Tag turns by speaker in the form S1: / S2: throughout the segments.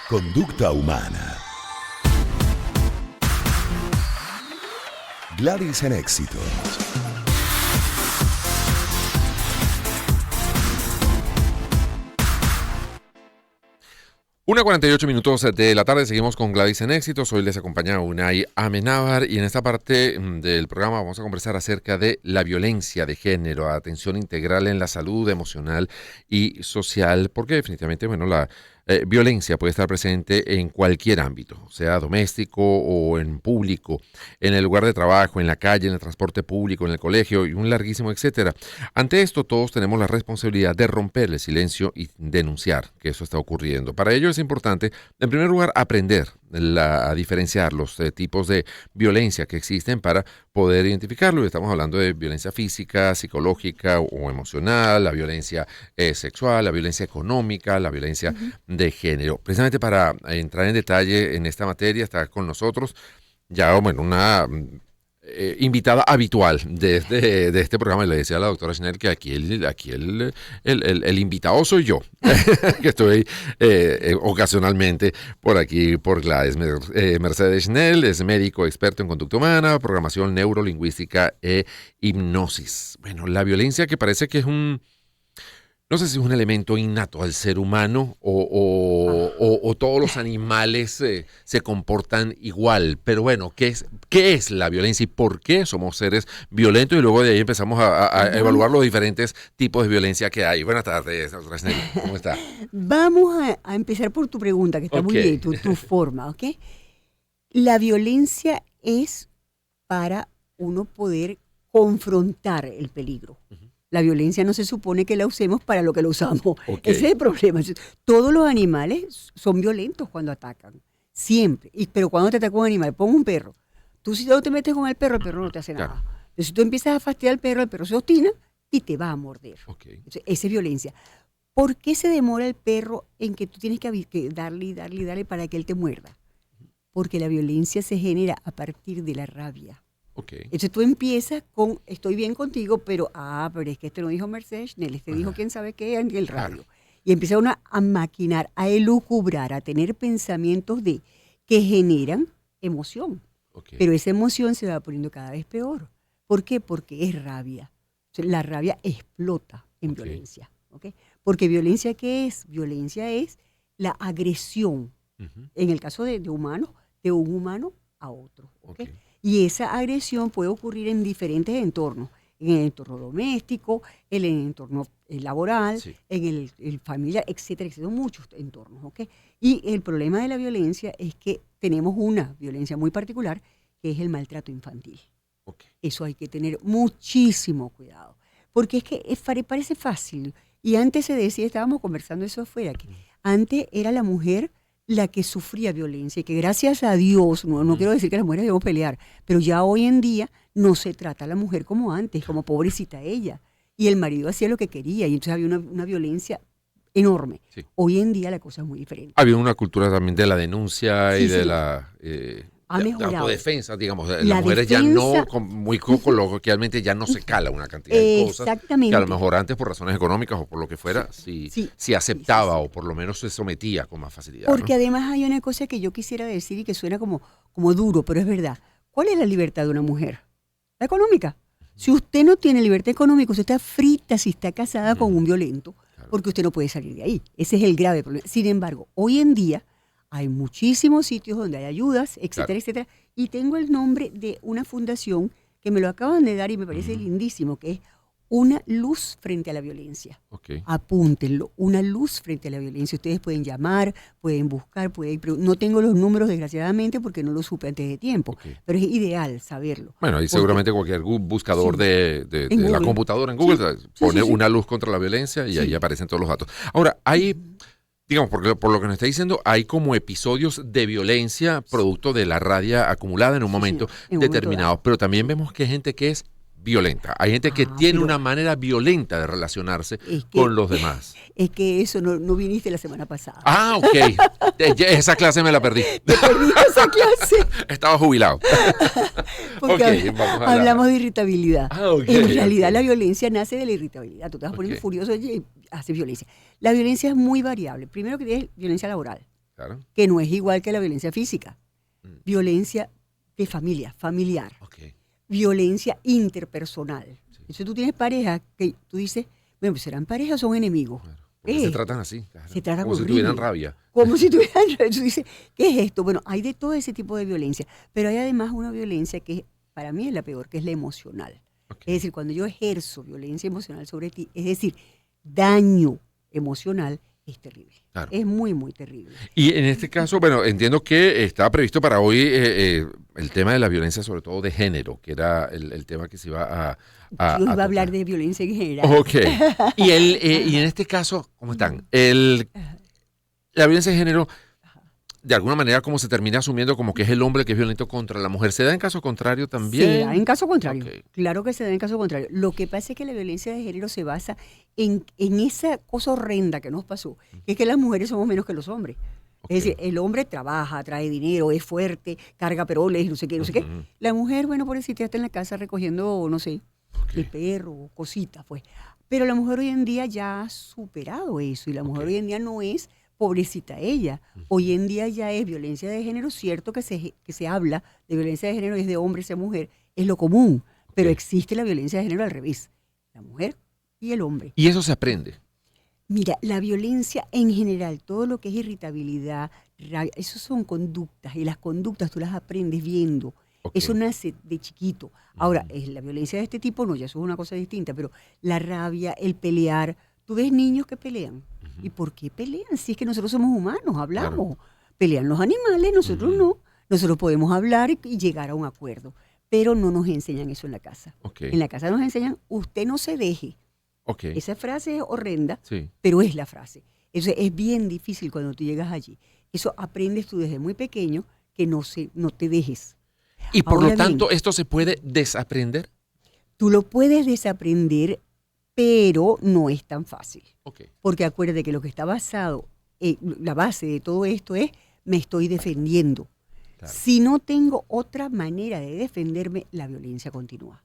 S1: Conducta humana. Gladys en éxito.
S2: 1:48 de la tarde, seguimos con Gladys en Éxitos. Hoy les acompaña Unai Amenábar y en esta parte del programa vamos a conversar acerca de la violencia de género, atención integral en la salud emocional y social, porque definitivamente, bueno, la violencia puede estar presente en cualquier ámbito, sea doméstico o en público, en el lugar de trabajo, en la calle, en el transporte público, en el colegio y un larguísimo etcétera. Ante esto, todos tenemos la responsabilidad de romper el silencio y denunciar que eso está ocurriendo. Para ello es importante, en primer lugar, aprender a diferenciar los tipos de violencia que existen para poder identificarlo. Y estamos hablando de violencia física, psicológica o emocional, la violencia sexual, la violencia económica, la violencia de género. Precisamente para entrar en detalle en esta materia está con nosotros ya, bueno, una invitada habitual de este programa. Le decía a la doctora Schnell que aquí el invitado soy yo, que estoy ocasionalmente por aquí por Gladys. Mercedes Schnell es médico experto en conducta humana, programación neurolingüística e hipnosis. Bueno, la violencia que parece que es no sé si es un elemento innato al ser humano o todos los animales se comportan igual. Pero bueno, ¿qué es la violencia y por qué somos seres violentos? Y luego de ahí empezamos a evaluar los diferentes tipos de violencia que hay. Buenas tardes, doctora Schnell. ¿Cómo está?
S3: Vamos a empezar por tu pregunta, que está muy bien, tu forma, ¿ok? La violencia es para uno poder confrontar el peligro. La violencia no se supone que la usemos para lo que la usamos. Okay. Ese es el problema. Todos los animales son violentos cuando atacan. Siempre. Pero cuando te ataca un animal, pon un perro. Tú si no te metes con el perro no te hace nada. Entonces, si tú empiezas a fastidiar al perro se obstina y te va a morder. Okay. Entonces, esa es violencia. ¿Por qué se demora el perro en que tú tienes que darle para que él te muerda? Porque la violencia se genera a partir de la rabia. Okay. Entonces tú empiezas con, estoy bien contigo, pero es que este no dijo Mercedes Schnell, este dijo quién sabe qué en el radio. Claro. Y empieza uno a maquinar, a elucubrar, a tener pensamientos que generan emoción. Okay. Pero esa emoción se va poniendo cada vez peor. ¿Por qué? Porque es rabia. O sea, la rabia explota en violencia. ¿Okay? Porque violencia, ¿qué es? Violencia es la agresión, en el caso de humanos, de un humano a otro. ¿Okay? Y esa agresión puede ocurrir en diferentes entornos, en el entorno doméstico, en el entorno laboral, en el familiar, etcétera, etcétera, muchos entornos, ¿ok? Y el problema de la violencia es que tenemos una violencia muy particular, que es el maltrato infantil. Okay. Eso hay que tener muchísimo cuidado, porque es que parece fácil, y antes se decía, estábamos conversando eso afuera, que antes era la mujer la que sufría violencia y que gracias a Dios, no quiero decir que las mujeres debemos pelear, pero ya hoy en día no se trata a la mujer como antes, como pobrecita ella. Y el marido hacía lo que quería y entonces había una violencia enorme. Sí. Hoy en día la cosa es muy diferente.
S2: Había una cultura también de la denuncia y de la autodefensa, digamos. Las mujeres ya no, muy coloquialmente, ya no se cala una cantidad de cosas que a lo mejor antes por razones económicas o por lo que fuera, sí aceptaba o por lo menos se sometía con más facilidad.
S3: Porque además hay una cosa que yo quisiera decir y que suena como duro, pero es verdad. ¿Cuál es la libertad de una mujer? La económica. Si usted no tiene libertad económica, usted está frita si está casada con un violento, porque usted no puede salir de ahí. Ese es el grave problema. Sin embargo, hoy en día hay muchísimos sitios donde hay ayudas, etcétera, etcétera. Y tengo el nombre de una fundación que me lo acaban de dar y me parece lindísimo, que es Una Luz Frente a la Violencia. Okay. Apúntenlo, Una Luz Frente a la Violencia. Ustedes pueden llamar, pueden buscar, no tengo los números desgraciadamente porque no los supe antes de tiempo, pero es ideal saberlo.
S2: Bueno, y seguramente cualquier buscador de la computadora en Google pone Una Luz contra la Violencia y ahí aparecen todos los datos. Ahora, hay, digamos, por lo que nos está diciendo, hay como episodios de violencia producto de la rabia acumulada en un momento determinado, pero también vemos que hay gente que es violenta. Hay gente que tiene una manera violenta de relacionarse con los demás.
S3: Es que eso no viniste la semana pasada.
S2: Ah, ok. Esa clase me la perdí.
S3: ¿Te perdiste esa clase?
S2: Estaba jubilado.
S3: Porque hablamos de irritabilidad. En realidad la violencia nace de la irritabilidad. Tú te vas poniendo furioso y haces violencia. La violencia es muy variable. Primero que tienes violencia laboral.
S2: Claro.
S3: que no es igual que la violencia física.
S2: Mm.
S3: Violencia de familia, familiar.
S2: Ok.
S3: Violencia interpersonal.
S2: Sí.
S3: Entonces tú tienes pareja que tú dices, bueno, pues serán parejas o son enemigos.
S2: Claro. Porque se
S3: Esto.
S2: tratan así. Claro.
S3: Se tratan
S2: como si
S3: horrible.
S2: tuvieran rabia.
S3: Como si tuvieran, tú dices, ¿qué es esto? Bueno, hay de todo ese tipo de violencia, pero hay además una violencia que para mí es la peor, que es la emocional.
S2: Ok.
S3: Es decir, cuando yo ejerzo violencia emocional sobre ti, es decir, daño emocional, es terrible.
S2: Claro.
S3: Es muy, muy terrible.
S2: Y en este caso, bueno, entiendo que estaba previsto para hoy el tema de la violencia, sobre todo de género, que era el tema que se iba a
S3: Yo iba a hablar
S2: tocar.
S3: de violencia en general.
S2: Ok. Y, y en este caso, ¿cómo están? La violencia de género, de alguna manera, como se termina asumiendo como que es el hombre que es violento contra la mujer. ¿Se da en caso contrario también?
S3: Se da en caso contrario.
S2: Ok.
S3: Claro que se da en caso contrario. Lo que pasa es que la violencia de género se basa en esa cosa horrenda que nos pasó, que es que las mujeres somos menos que los hombres.
S2: Ok.
S3: Es decir, el hombre trabaja, trae dinero, es fuerte, carga peroles, no sé qué, no sé qué.
S2: Ujú.
S3: La mujer, bueno, pobrecita, está en la casa recogiendo, no sé,
S2: Ok.
S3: el perro, cositas, pues. Pero la mujer hoy en día ya ha superado eso y la mujer
S2: Ok.
S3: hoy en día no es pobrecita ella. Hoy en día ya es violencia de género, cierto que se habla de violencia de género, es de hombre hacia mujer, es lo común, pero
S2: Ok.
S3: existe la violencia de género al revés, la mujer y el hombre.
S2: Y eso se aprende.
S3: Mira, la violencia en general, todo lo que es irritabilidad, rabia, eso son conductas y las conductas tú las aprendes viendo.
S2: Ok.
S3: Eso nace de chiquito. Ahora, la violencia de este tipo no, ya eso es una cosa distinta, pero la rabia, el pelear, tú ves niños que pelean. ¿Y por qué pelean? Si es que nosotros somos humanos, hablamos. Pelean los animales, nosotros no. Nosotros podemos hablar y llegar a un acuerdo, pero no nos enseñan eso en la casa.
S2: Ok.
S3: En la casa nos enseñan, usted no se deje.
S2: Ok.
S3: Esa frase es horrenda,
S2: Sí.
S3: pero es la frase. Eso es bien difícil cuando tú llegas allí. Eso aprendes tú desde muy pequeño, que no te dejes.
S2: Y por
S3: Ahora
S2: lo tanto,
S3: bien,
S2: ¿esto se puede desaprender?
S3: tú lo puedes desaprender, pero no es tan fácil.
S2: Ok.
S3: Porque acuérdate que lo que está basado, la base de todo esto es, me estoy defendiendo.
S2: Claro.
S3: Si no tengo otra manera de defenderme, la violencia continúa.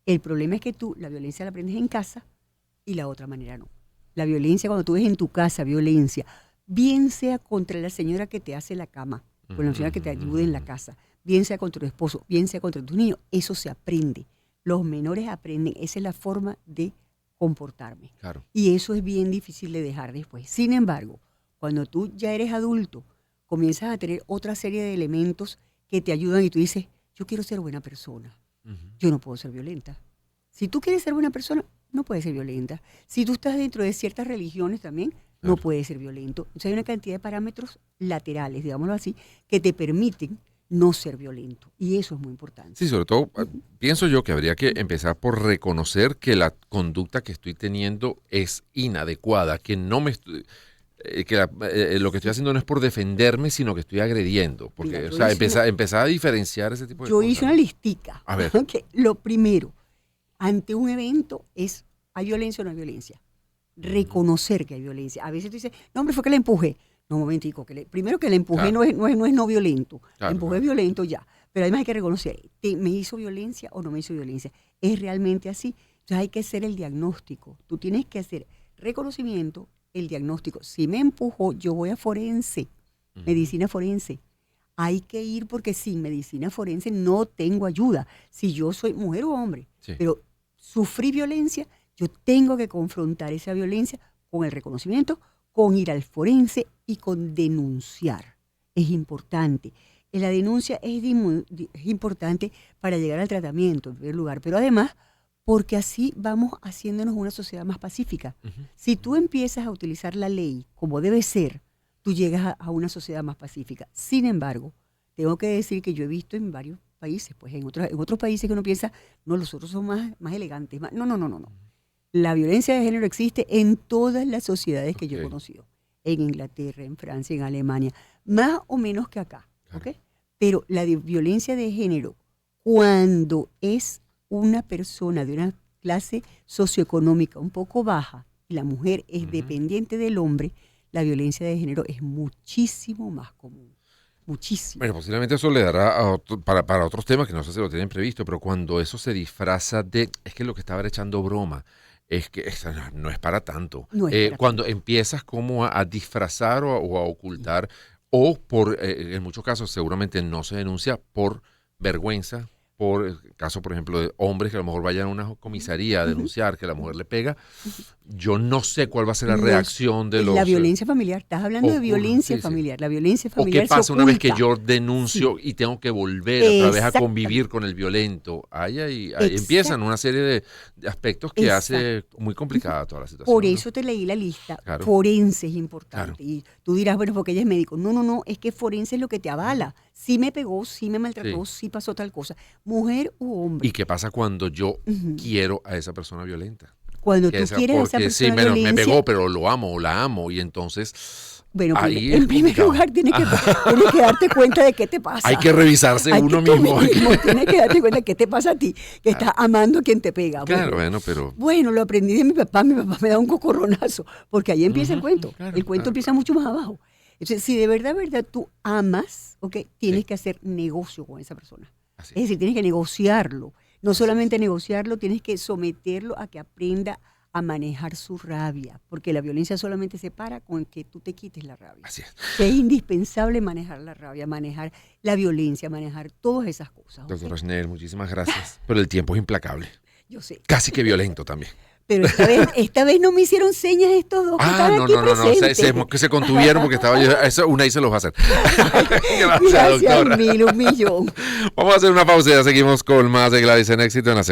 S3: El problema es que tú la violencia la aprendes en casa y la otra manera no. La violencia, cuando tú ves en tu casa violencia, bien sea contra la señora que te hace la cama, con la señora que te ayude en la casa, bien sea contra tu esposo, bien sea contra tus niños, eso se aprende. Los menores aprenden, esa es la forma de comportarme.
S2: Claro.
S3: Y eso es bien difícil de dejar después. Sin embargo, cuando tú ya eres adulto, comienzas a tener otra serie de elementos que te ayudan y tú dices, yo quiero ser buena persona, yo no puedo ser violenta. Si tú quieres ser buena persona, no puedes ser violenta. Si tú estás dentro de ciertas religiones también, no
S2: Claro.
S3: puedes ser violento. Entonces hay una cantidad de parámetros laterales, digámoslo así, que te permiten no ser violento. Y eso es muy importante.
S2: Sí, sobre todo, pienso yo que habría que empezar por reconocer que la conducta que estoy teniendo es inadecuada, que no me estoy, lo que estoy haciendo no es por defenderme, sino que estoy agrediendo. Porque,
S3: Mira,
S2: o
S3: yo
S2: sea,
S3: hice
S2: empezar a diferenciar ese tipo de
S3: Yo
S2: cosas.
S3: hice una listica.
S2: A ver.
S3: Que lo primero, ante un evento es, ¿hay violencia o no hay violencia? Reconocer que hay violencia. A veces tú dices, no, hombre, fue que la empujé. No, un momentico, primero que la empujé
S2: Claro.
S3: no es no violento. La
S2: Claro,
S3: empujé
S2: claro.
S3: violento ya. Pero además hay que reconocer, ¿me hizo violencia o no me hizo violencia? ¿Es realmente así? Entonces hay que hacer el diagnóstico. Tú tienes que hacer reconocimiento, el diagnóstico. Si me empujó, yo voy a forense, medicina forense. Hay que ir porque sin medicina forense no tengo ayuda. Si yo soy mujer o hombre,
S2: Sí.
S3: pero sufrí violencia, yo tengo que confrontar esa violencia con el reconocimiento, con ir al forense y con denunciar. Es importante. La denuncia es importante para llegar al tratamiento, en primer lugar, pero además porque así vamos haciéndonos una sociedad más pacífica. Si tú empiezas a utilizar la ley como debe ser, tú llegas a una sociedad más pacífica. Sin embargo, tengo que decir que yo he visto en varios países, pues en otros países que uno piensa, no, los otros son más elegantes. No. La violencia de género existe en todas las sociedades que yo he
S2: Ok.
S3: conocido. En Inglaterra, en Francia, en Alemania, más o menos que acá.
S2: Claro.
S3: ¿Ok? Pero la violencia de género, cuando es una persona de una clase socioeconómica un poco baja y la mujer es dependiente del hombre, la violencia de género es muchísimo más común. Muchísimo.
S2: Bueno, posiblemente eso le dará para otros temas que no sé si lo tienen previsto, pero cuando eso se disfraza de, es que lo que estaba echando broma, es que no es para tanto.
S3: No es para
S2: Cuando empiezas como a disfrazar o a ocultar o en muchos casos seguramente no se denuncia por vergüenza, por el caso, por ejemplo, de hombres que a lo mejor vayan a una comisaría a denunciar que la mujer le pega. Yo no sé cuál va a ser la reacción de los...
S3: La violencia familiar, estás hablando de violencia familiar. La violencia familiar
S2: ¿O qué pasa una vez que yo
S3: oculta.
S2: denuncio y tengo que volver otra vez a convivir con el violento? Ahí empiezan una serie de aspectos que hace muy complicada toda la situación.
S3: Por eso te leí la lista.
S2: Claro.
S3: Forense es importante.
S2: Claro.
S3: Y tú dirás, bueno, porque ella es médico. No, es que forense es lo que te avala. Sí me pegó, sí me maltrató, sí pasó tal cosa. Mujer u hombre.
S2: ¿Y qué pasa cuando yo quiero a esa persona violenta?
S3: Cuando tú quieres a esa persona violencia,
S2: me pegó, pero lo amo o la amo, y entonces
S3: bueno,
S2: ahí
S3: en primer lugar tienes que darte cuenta de qué te pasa.
S2: hay que revisarse uno mismo.
S3: Tienes que darte cuenta de qué te pasa a ti, que estás amando a quien te pega.
S2: Claro, pero...
S3: Bueno, lo aprendí de mi papá me da un cocorronazo, porque ahí empieza el cuento. El cuento empieza mucho más abajo. Entonces, si de verdad tú amas, tienes que hacer negocio con esa persona. Es decir, tienes que negociarlo. No solamente negociarlo, tienes que someterlo a que aprenda a manejar su rabia, porque la violencia solamente se para con que tú te quites la rabia.
S2: Así es.
S3: Es indispensable manejar la rabia, manejar la violencia, manejar todas esas cosas.
S2: Doctora Schnell, muchísimas gracias. Pero el tiempo es implacable.
S3: Yo sé.
S2: Casi que violento también.
S3: Pero esta vez no me hicieron señas estos dos que están aquí presentes.
S2: Que se contuvieron porque estaba yo. Eso una ahí se los va a hacer. Gracias, doctora.
S3: Un millón.
S2: Vamos a hacer una pausa y ya seguimos con más de Gladys en Éxito en la